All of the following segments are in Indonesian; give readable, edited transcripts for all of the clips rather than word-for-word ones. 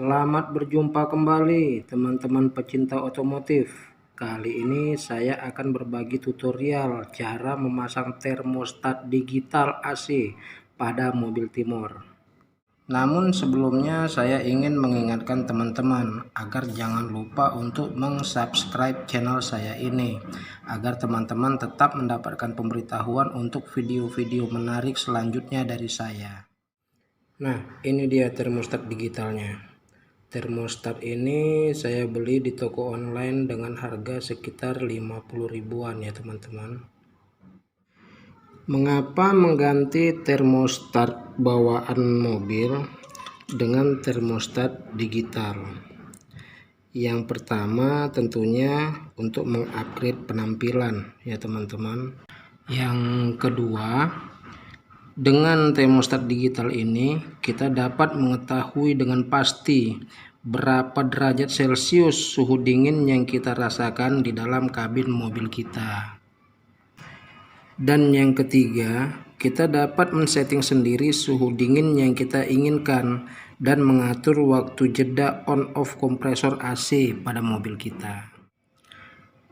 Selamat berjumpa kembali teman-teman pecinta otomotif. Kali ini saya akan berbagi tutorial cara memasang termostat digital AC pada mobil Timor. Namun sebelumnya saya ingin mengingatkan teman-teman agar jangan lupa untuk meng-subscribe channel saya ini, agar teman-teman tetap mendapatkan pemberitahuan untuk video-video menarik selanjutnya dari saya. Nah, ini dia termostat digitalnya. Termostat ini saya beli di toko online dengan harga sekitar 50 ribuan ya teman-teman. Mengapa mengganti termostat bawaan mobil dengan termostat digital? Yang pertama tentunya untuk mengupgrade penampilan ya teman-teman. Yang kedua, dengan termostat digital ini kita dapat mengetahui dengan pasti berapa derajat Celcius suhu dingin yang kita rasakan di dalam kabin mobil kita. Dan yang ketiga, kita dapat men-setting sendiri suhu dingin yang kita inginkan dan mengatur waktu jeda on off kompresor AC pada mobil kita.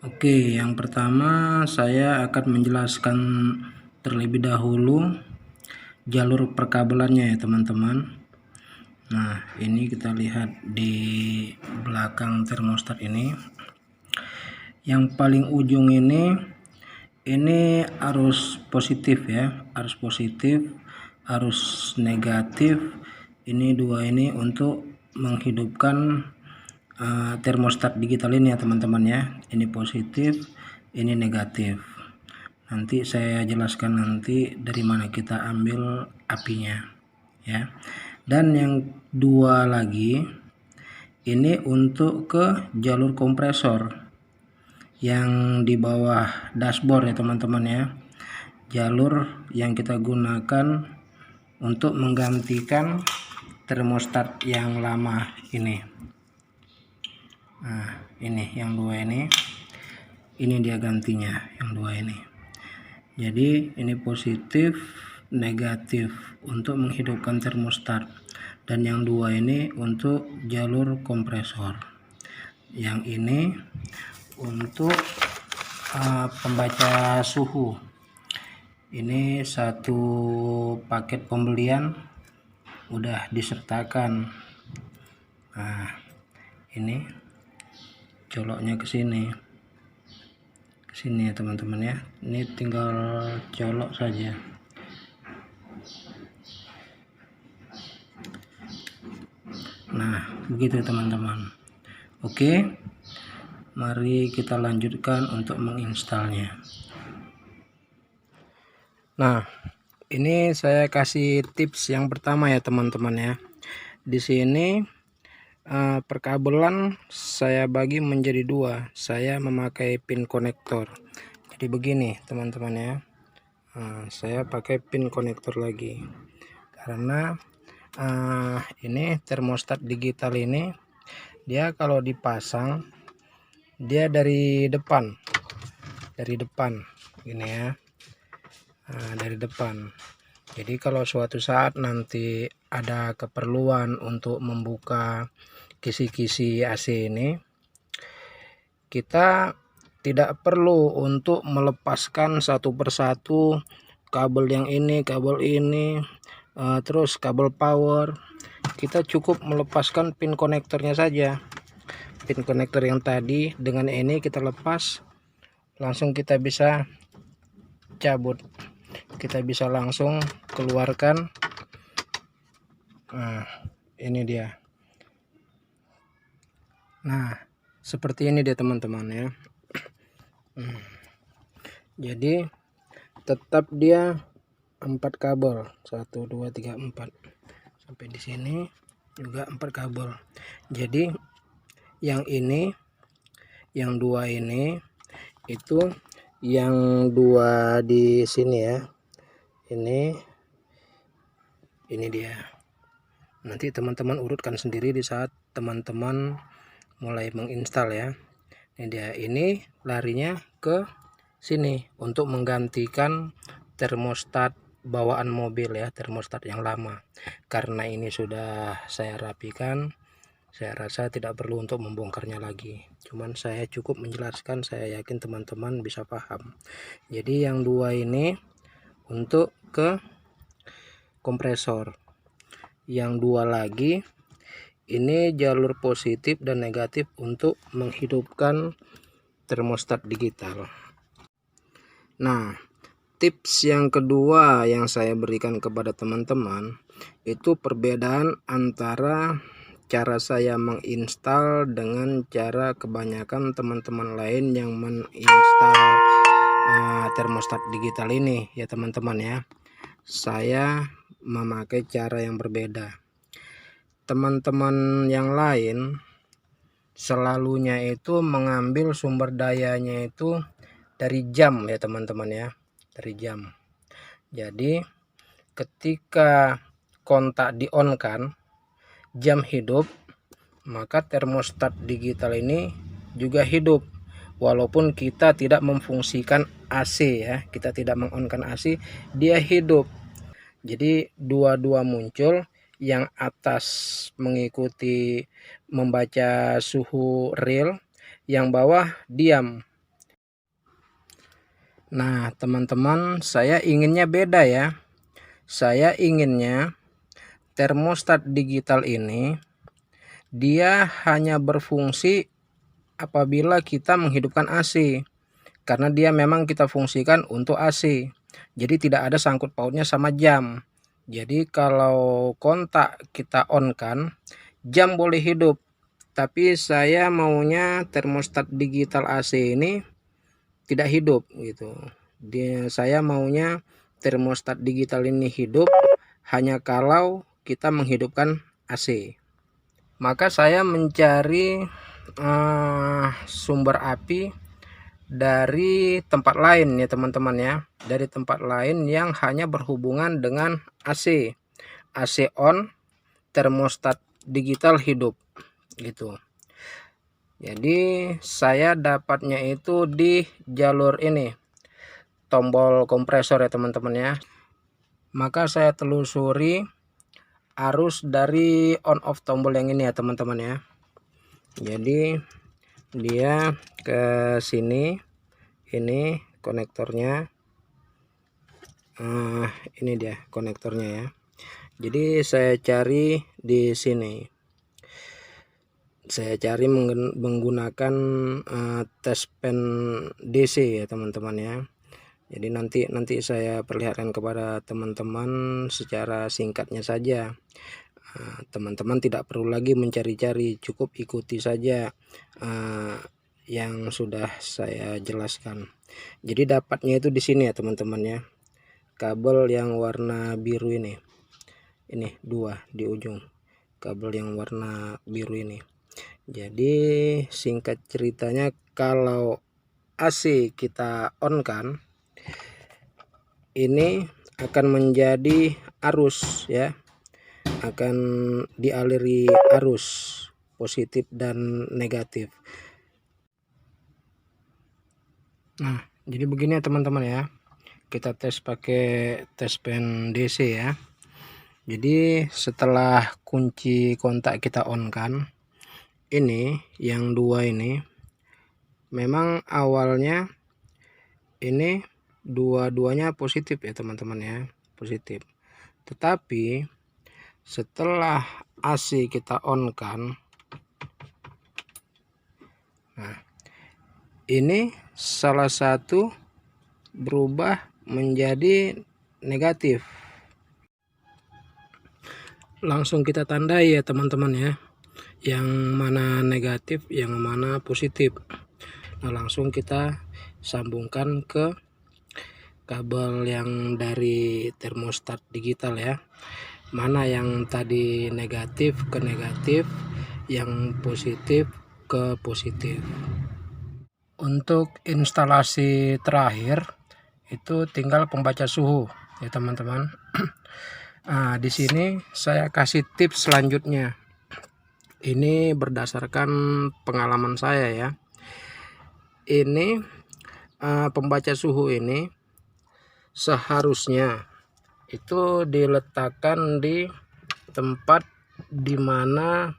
Oke, yang pertama saya akan menjelaskan terlebih dahulu jalur perkabelannya ya teman-teman. Nah, ini kita lihat di belakang termostat ini. Yang paling ujung ini arus positif ya, arus positif, arus negatif. Ini dua ini untuk menghidupkan termostat digital ini ya teman-teman ya. Ini positif, ini negatif. Nanti saya jelaskan nanti dari mana kita ambil apinya ya. Dan yang dua lagi ini untuk ke jalur kompresor yang di bawah dashboard ya teman-teman ya. Jalur yang kita gunakan untuk menggantikan termostat yang lama ini. Nah, ini yang dua ini dia gantinya yang dua ini. Jadi ini positif, negatif untuk menghidupkan termostat, dan yang dua ini untuk jalur kompresor. Yang ini untuk pembaca suhu. Ini satu paket pembelian udah disertakan. Nah, ini coloknya ke sini ya teman-teman ya. Ini tinggal colok saja. Nah, begitu teman-teman. Oke, mari kita lanjutkan untuk menginstalnya. Nah, ini saya kasih tips yang pertama ya teman-teman ya. Di sini perkabelan saya bagi menjadi dua. Saya memakai pin konektor. Jadi begini teman-teman ya. Saya pakai pin konektor lagi karena ini termostat digital ini dia kalau dipasang dia dari depan gini ya. Dari depan. Jadi kalau suatu saat nanti ada keperluan untuk membuka kisi-kisi AC ini, kita tidak perlu untuk melepaskan satu persatu kabel yang ini, terus kabel power. Kita cukup melepaskan pin konektornya saja. Pin konektor yang tadi dengan ini kita lepas, langsung kita bisa cabut. Kita bisa langsung keluarkan. Nah, ini dia. Nah, seperti ini dia teman-teman ya. Jadi tetap dia 4 kabel, 1 2 3 4 sampai di sini juga 4 kabel. Jadi yang ini, yang dua ini itu yang dua di sini ya. Ini dia. Nanti teman-teman urutkan sendiri di saat teman-teman mulai menginstal ya. Ini dia, ini larinya ke sini untuk menggantikan termostat bawaan mobil ya, termostat yang lama. Karena ini sudah saya rapikan, Saya rasa tidak perlu untuk membongkarnya lagi. Cuman saya cukup menjelaskan, saya yakin teman-teman bisa paham. Jadi yang dua ini untuk ke kompresor. Yang dua lagi ini jalur positif dan negatif untuk menghidupkan termostat digital. Nah, tips yang kedua yang saya berikan kepada teman-teman itu perbedaan antara cara saya menginstal dengan cara kebanyakan teman-teman lain yang menginstal termostat digital ini ya teman-teman ya. Saya memakai cara yang berbeda. Teman-teman yang lain selalunya itu mengambil sumber dayanya itu dari jam ya teman-teman ya, dari jam. Jadi ketika kontak di on kan, jam hidup, maka termostat digital ini juga hidup walaupun kita tidak memfungsikan AC ya, kita tidak mengonkan AC, dia hidup. Jadi dua-dua muncul, yang atas mengikuti membaca suhu real, yang bawah diam. Nah teman-teman, saya inginnya beda ya. Saya inginnya termostat digital ini dia hanya berfungsi apabila kita menghidupkan AC, karena dia memang kita fungsikan untuk AC. Jadi tidak ada sangkut pautnya sama jam. Jadi kalau kontak kita on kan, jam boleh hidup. Tapi saya maunya termostat digital AC ini tidak hidup gitu. Saya maunya termostat digital ini hidup hanya kalau kita menghidupkan AC. Maka saya mencari sumber api dari tempat lain ya teman-teman ya, dari tempat lain yang hanya berhubungan dengan AC. AC on, termostat digital hidup gitu. Jadi saya dapatnya itu di jalur ini, tombol kompresor ya teman-teman ya. Maka saya telusuri arus dari on off tombol yang ini ya teman-teman ya. Jadi dia ke sini, ini konektornya, ini dia konektornya ya. Jadi saya cari di sini, saya cari menggunakan tes pen DC ya teman-teman ya. Jadi nanti saya perlihatkan kepada teman-teman secara singkatnya saja. Teman-teman tidak perlu lagi mencari-cari, cukup ikuti saja yang sudah saya jelaskan. Jadi dapatnya itu di sini ya teman-teman ya, kabel yang warna biru ini dua di ujung, kabel yang warna biru ini. Jadi singkat ceritanya, kalau AC kita on kan, ini akan menjadi arus ya, akan dialiri arus positif dan negatif. Nah jadi begini ya teman-teman ya, kita tes pakai tes pen DC ya. Jadi setelah kunci kontak kita on kan, ini yang dua ini memang awalnya ini dua-duanya positif ya teman-teman ya, positif. Tetapi setelah AC kita on kan, nah ini salah satu berubah menjadi negatif. Langsung kita tandai ya teman-teman ya, yang mana negatif yang mana positif. Nah langsung kita sambungkan ke kabel yang dari termostat digital ya, mana yang tadi negatif ke negatif, yang positif ke positif. Untuk instalasi terakhir itu tinggal pembaca suhu ya teman-teman. Nah di sini saya kasih tips selanjutnya, ini berdasarkan pengalaman saya ya. Ini pembaca suhu ini seharusnya itu diletakkan di tempat dimana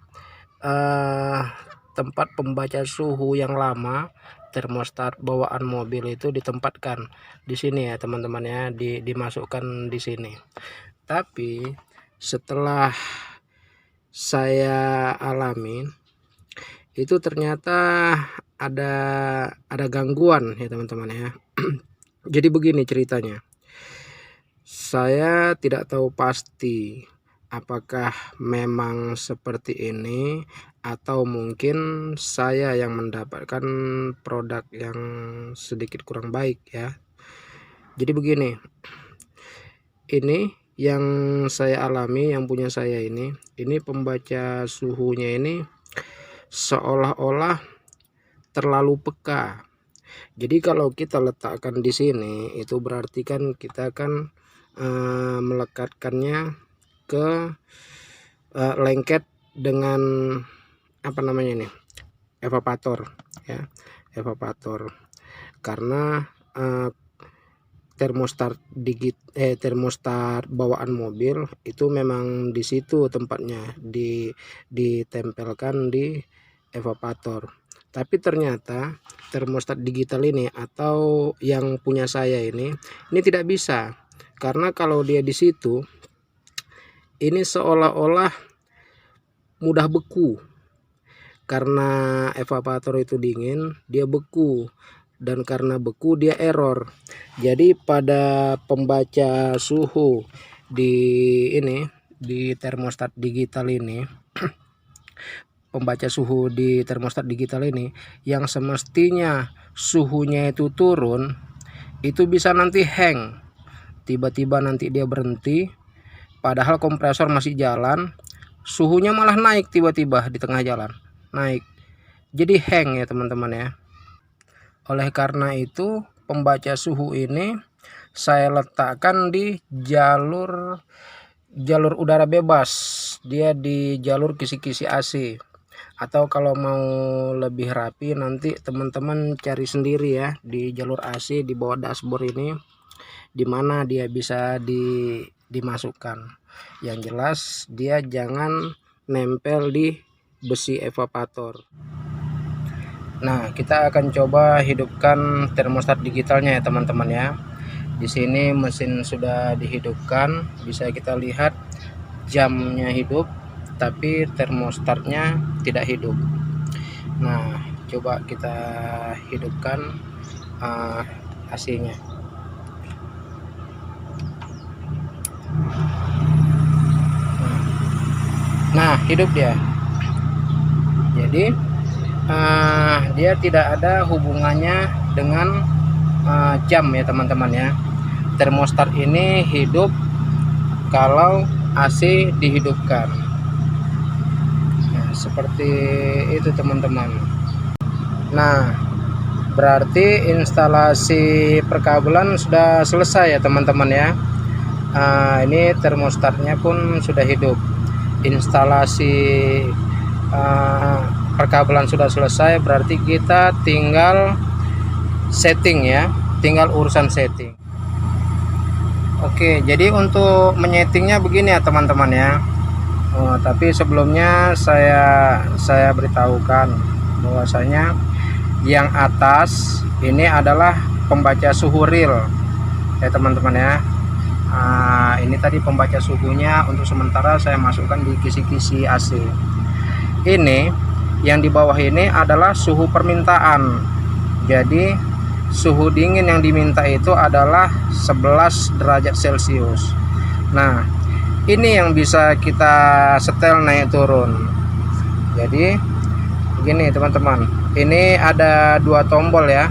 tempat pembaca suhu yang lama, termostat bawaan mobil itu ditempatkan di sini ya teman-teman ya, dimasukkan di sini. Tapi setelah saya alami itu ternyata ada gangguan ya teman-teman ya. Jadi begini ceritanya, saya tidak tahu pasti apakah memang seperti ini atau mungkin saya yang mendapatkan produk yang sedikit kurang baik ya. Jadi begini, ini yang saya alami, yang punya saya ini pembaca suhunya ini seolah-olah terlalu peka. Jadi kalau kita letakkan di sini itu berarti kan kita akan melekatkannya ke lengket dengan apa namanya ini, evaporator ya, evaporator. Karena termostat bawaan mobil itu memang di situ tempatnya ditempelkan di evaporator. Tapi ternyata termostat digital ini atau yang punya saya ini tidak bisa, karena kalau dia di situ ini seolah-olah mudah beku, karena evaporator itu dingin dia beku, dan karena beku dia error. Jadi pada pembaca suhu di termostat digital ini pembaca suhu di termostat digital ini yang semestinya suhunya itu turun, itu bisa nanti hang, tiba-tiba nanti dia berhenti padahal kompresor masih jalan, suhunya malah naik tiba-tiba di tengah jalan naik, jadi hang ya teman-teman ya. Oleh karena itu pembaca suhu ini saya letakkan di jalur udara bebas, dia di jalur kisi-kisi AC. Atau kalau mau lebih rapi nanti teman-teman cari sendiri ya di jalur AC di bawah dashboard ini dimana dia bisa dimasukkan. Yang jelas dia jangan nempel di besi evaporator. Nah, kita akan coba hidupkan termostat digitalnya ya teman-teman ya. Di sini mesin sudah dihidupkan, bisa kita lihat jamnya hidup tapi termostatnya tidak hidup. Nah, coba kita hidupkan AC-nya. Nah, hidup dia. Jadi dia tidak ada hubungannya dengan jam ya teman-teman ya. Termostat ini hidup kalau AC dihidupkan. Seperti itu teman-teman. Nah, berarti instalasi perkabelan sudah selesai ya teman-teman ya. Ini termostatnya pun sudah hidup, instalasi perkabelan sudah selesai, berarti kita tinggal setting ya, tinggal urusan setting. Oke, jadi untuk menyetingnya begini ya teman-teman ya. Tapi sebelumnya saya beritahukan bahwasanya yang atas ini adalah pembaca suhu real ya teman-teman ya. Ini tadi pembaca suhunya, untuk sementara saya masukkan di kisi-kisi AC. Ini yang di bawah ini adalah suhu permintaan. Jadi suhu dingin yang diminta itu adalah 11 derajat Celcius. Nah, ini yang bisa kita setel naik turun. Jadi begini teman-teman, ini ada dua tombol ya,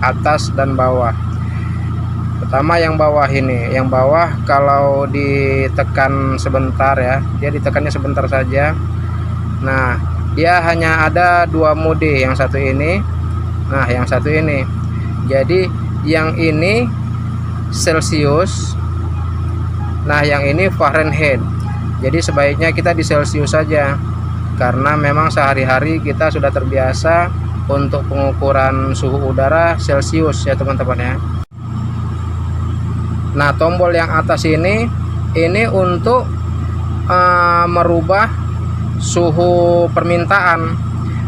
atas dan bawah. Pertama yang bawah ini, yang bawah kalau ditekan sebentar ya, dia ditekannya sebentar saja. Nah, dia hanya ada dua mode, yang satu ini, nah yang satu ini. Jadi yang ini Celcius, nah yang ini Fahrenheit. Jadi sebaiknya kita di Celcius saja, karena memang sehari-hari kita sudah terbiasa untuk pengukuran suhu udara Celcius ya teman-teman ya. Nah, tombol yang atas ini untuk merubah suhu permintaan.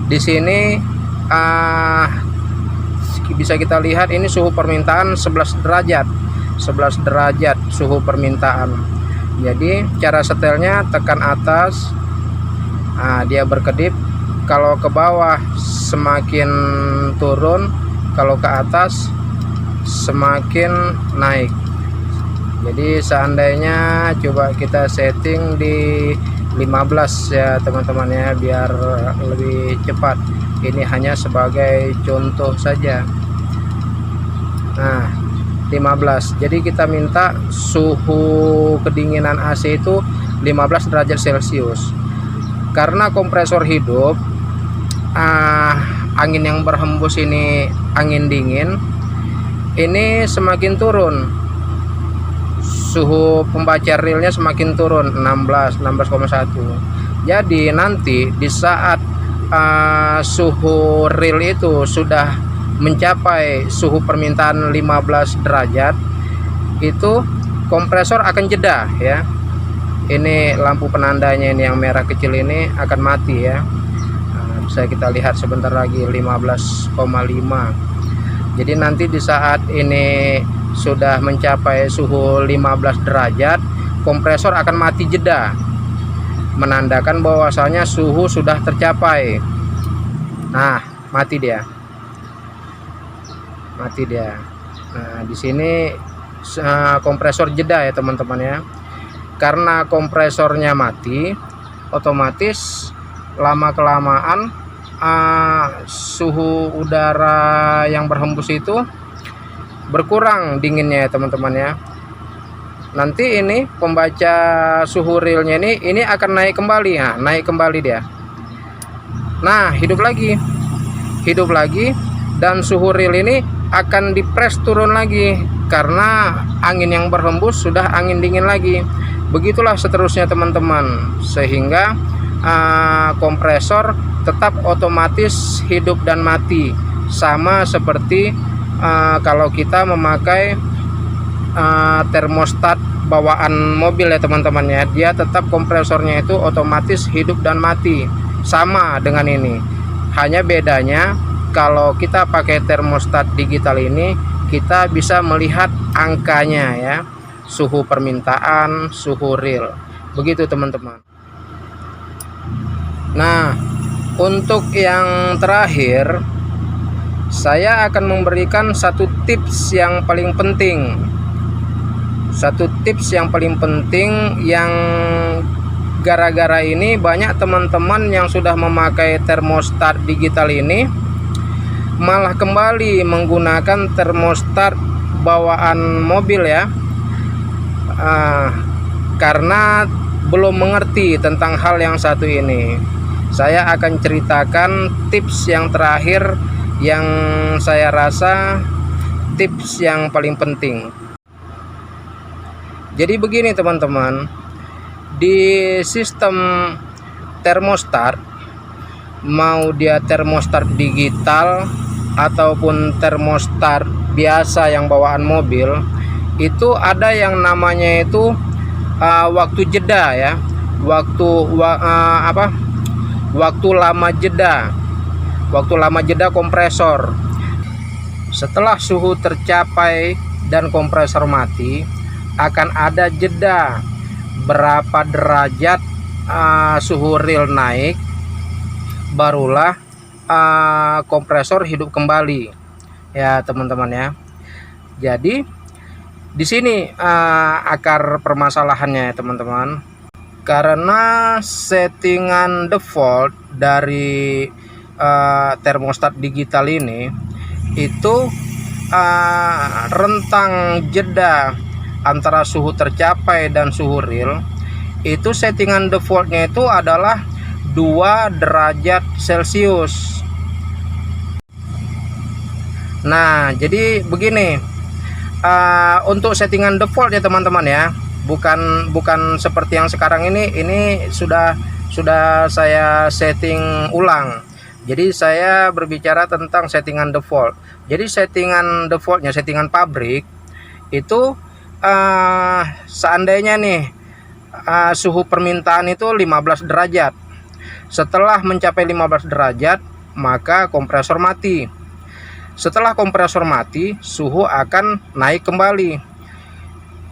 Di sini bisa kita lihat ini suhu permintaan 11 derajat. 11 derajat suhu permintaan. Jadi cara setelnya tekan atas, dia berkedip. Kalau ke bawah semakin turun, kalau ke atas semakin naik. Jadi seandainya coba kita setting di 15 ya teman-teman ya, biar lebih cepat. Ini hanya sebagai contoh saja. Nah, 15. Jadi kita minta suhu kedinginan AC itu 15 derajat Celcius. Karena kompresor hidup, angin yang berhembus ini angin dingin, ini semakin turun. Suhu pembaca realnya semakin turun, 16,1. Jadi nanti di saat suhu real itu sudah mencapai suhu permintaan 15 derajat, itu kompresor akan jeda ya. Ini lampu penandanya ini yang merah kecil ini akan mati ya. Bisa kita lihat sebentar lagi 15,5. Jadi nanti di saat ini sudah mencapai suhu 15 derajat, kompresor akan mati jeda, menandakan bahwasanya suhu sudah tercapai. Nah, mati dia. Nah, di sini kompresor jeda ya teman-teman ya. Karena kompresornya mati, otomatis lama kelamaan suhu udara yang berhembus itu berkurang dinginnya ya teman-teman ya. Nanti ini pembaca suhu realnya ini akan naik kembali. Nah, naik kembali dia. Nah, hidup lagi dan suhu real ini akan dipres turun lagi karena angin yang berhembus sudah angin dingin lagi. Begitulah seterusnya teman-teman, sehingga kompresor tetap otomatis hidup dan mati, sama seperti kalau kita memakai termostat bawaan mobil ya teman-teman ya. Dia tetap kompresornya itu otomatis hidup dan mati, sama dengan ini. Hanya bedanya kalau kita pakai termostat digital ini, kita bisa melihat angkanya ya, suhu permintaan, suhu real. Begitu teman-teman. Nah, untuk yang terakhir, saya akan memberikan satu tips yang paling penting. Yang gara-gara ini banyak teman-teman yang sudah memakai termostat digital ini malah kembali menggunakan termostat bawaan mobil ya, karena belum mengerti tentang hal yang satu ini. Saya akan ceritakan tips yang terakhir yang saya rasa tips yang paling penting. Jadi begini teman-teman, di sistem termostat, mau dia termostat digital ataupun termostat biasa yang bawaan mobil, itu ada yang namanya itu waktu jeda ya, waktu lama jeda kompresor. Setelah suhu tercapai dan kompresor mati, akan ada jeda berapa derajat suhu real naik, barulah kompresor hidup kembali ya teman-teman ya. Jadi di sini akar permasalahannya ya teman-teman, karena settingan default dari termostat digital ini itu rentang jeda antara suhu tercapai dan suhu real, itu settingan defaultnya itu adalah 2 derajat Celcius. Nah, jadi begini, untuk settingan default ya teman-teman ya, bukan seperti yang sekarang ini sudah saya setting ulang. Jadi saya berbicara tentang settingan default. Jadi settingan defaultnya, settingan pabrik itu seandainya nih suhu permintaan itu 15 derajat. Setelah mencapai 15 derajat, maka kompresor mati. Setelah kompresor mati, suhu akan naik kembali.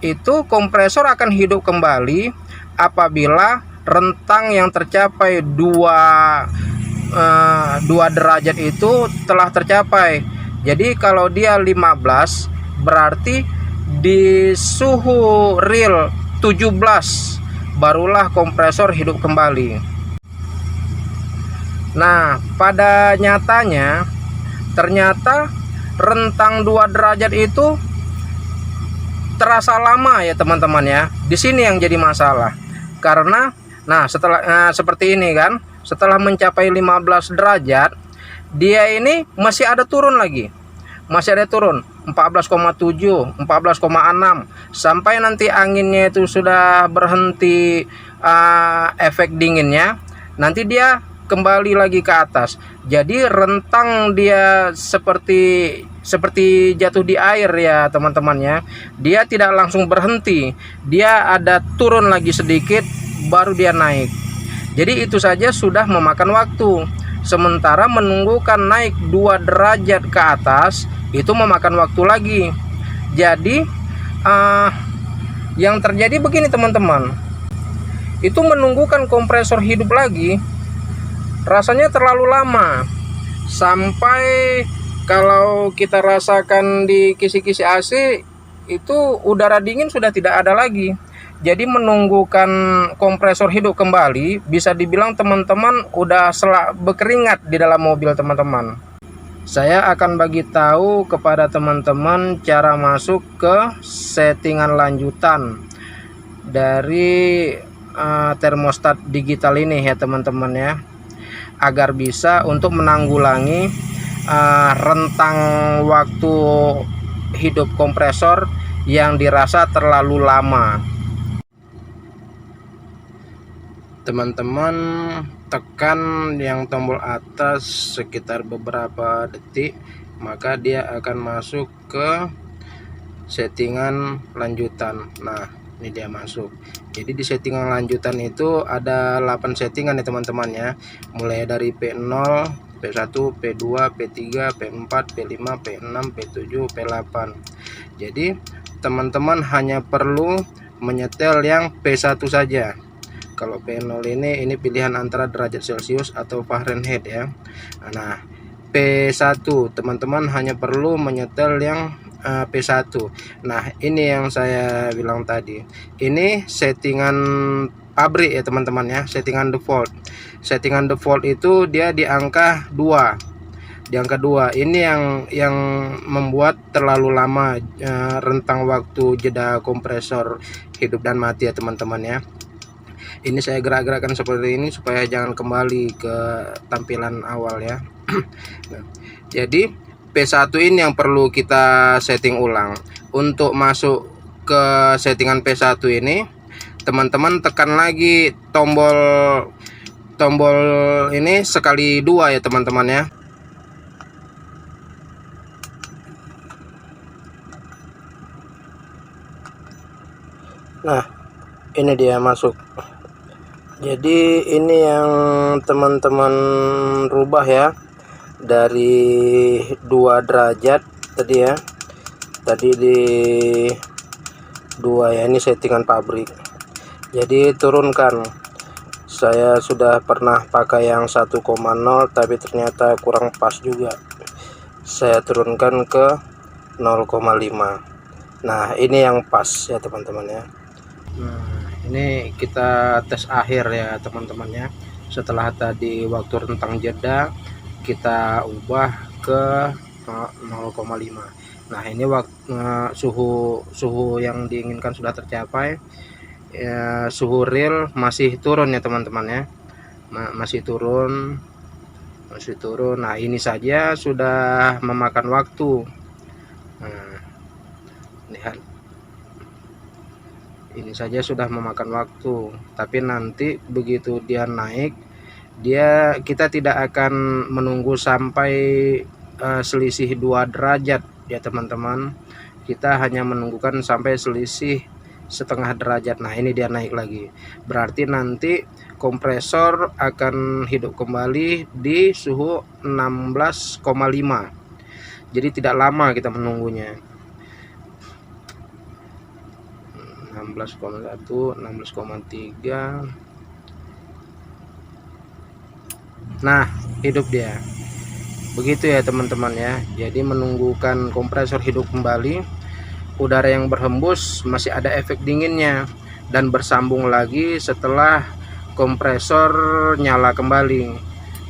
Itu kompresor akan hidup kembali apabila rentang yang tercapai 2 derajat itu telah tercapai. Jadi kalau dia 15, berarti di suhu real 17 barulah kompresor hidup kembali. Nah, pada nyatanya ternyata rentang 2 derajat itu terasa lama ya teman-teman ya. Di sini yang jadi masalah. Karena setelah seperti ini kan, setelah mencapai 15 derajat, dia ini masih ada turun lagi. Masih ada turun 14,7, 14,6 sampai nanti anginnya itu sudah berhenti efek dinginnya, nanti dia kembali lagi ke atas. Jadi rentang dia seperti jatuh di air ya teman-teman ya. Dia tidak langsung berhenti, dia ada turun lagi sedikit baru dia naik. Jadi itu saja sudah memakan waktu. Sementara menunggukan naik 2 derajat ke atas itu memakan waktu lagi. Jadi yang terjadi begini teman-teman, itu menunggukan kompresor hidup lagi rasanya terlalu lama, sampai kalau kita rasakan di kisi-kisi AC itu udara dingin sudah tidak ada lagi. Jadi menunggukan kompresor hidup kembali, bisa dibilang teman-teman udah berkeringat di dalam mobil teman-teman. Saya akan bagi tahu kepada teman-teman cara masuk ke settingan lanjutan dari termostat digital ini ya teman-teman ya, agar bisa untuk menanggulangi rentang waktu hidup kompresor yang dirasa terlalu lama. Teman-teman tekan yang tombol atas sekitar beberapa detik, maka dia akan masuk ke settingan lanjutan. Nah, ini dia masuk. Jadi di settingan lanjutan itu ada 8 settingan ya teman-teman ya, mulai dari P0, P1, P2, P3, P4, P5, P6, P7, P8. Jadi teman-teman hanya perlu menyetel yang P1 saja. Kalau P0 ini pilihan antara derajat Celcius atau Fahrenheit ya. Nah, P1 teman-teman hanya perlu menyetel yang P1. Nah, ini yang saya bilang tadi. Ini settingan pabrik ya teman-teman ya, settingan default. Settingan default itu dia di angka 2. Di angka 2. Ini yang membuat terlalu lama rentang waktu jeda kompresor hidup dan mati ya teman-teman ya. Ini saya gerak-gerakkan seperti ini supaya jangan kembali ke tampilan awal ya. Nah, jadi P1 ini yang perlu kita setting ulang. Untuk masuk ke settingan P1 ini, teman-teman tekan lagi tombol ini sekali 2 ya teman-teman ya. Nah, ini dia masuk. Jadi ini yang teman-teman rubah ya, dari 2 derajat tadi ya, tadi di 2 ya, ini settingan pabrik. Jadi turunkan. Saya sudah pernah pakai yang 1,0 tapi ternyata kurang pas juga, saya turunkan ke 0,5. Nah, ini yang pas ya teman-teman ya. Nah, ini kita tes akhir ya teman-teman ya. Setelah tadi waktu rentang jeda kita ubah ke 0,5. Nah, ini waktu suhu yang diinginkan sudah tercapai ya. Suhu real masih turun ya teman-teman ya, masih turun. Nah, ini saja sudah memakan waktu. Nah, lihat, ini saja sudah memakan waktu, tapi nanti begitu dia naik, kita tidak akan menunggu sampai selisih 2 derajat ya teman-teman. Kita hanya menunggukan sampai selisih setengah derajat. Nah ini dia naik lagi, berarti nanti kompresor akan hidup kembali di suhu 16,5. jadi tidak lama kita menunggunya. 16,1, 16,3. Nah hidup dia. Begitu ya teman-teman ya. Jadi menunggukan kompresor hidup kembali, udara yang berhembus masih ada efek dinginnya dan bersambung lagi setelah kompresor nyala kembali.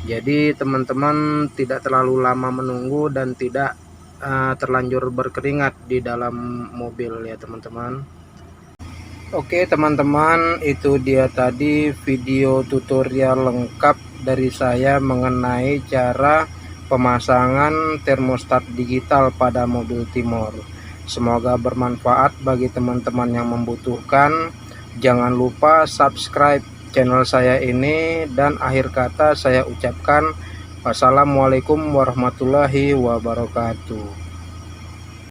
Jadi teman-teman tidak terlalu lama menunggu dan tidak terlanjur berkeringat di dalam mobil ya teman-teman. Oke teman-teman, itu dia tadi video tutorial lengkap dari saya mengenai cara pemasangan termostat digital pada mobil Timor. Semoga bermanfaat bagi teman-teman yang membutuhkan. Jangan lupa subscribe channel saya ini, dan akhir kata saya ucapkan wassalamualaikum warahmatullahi wabarakatuh.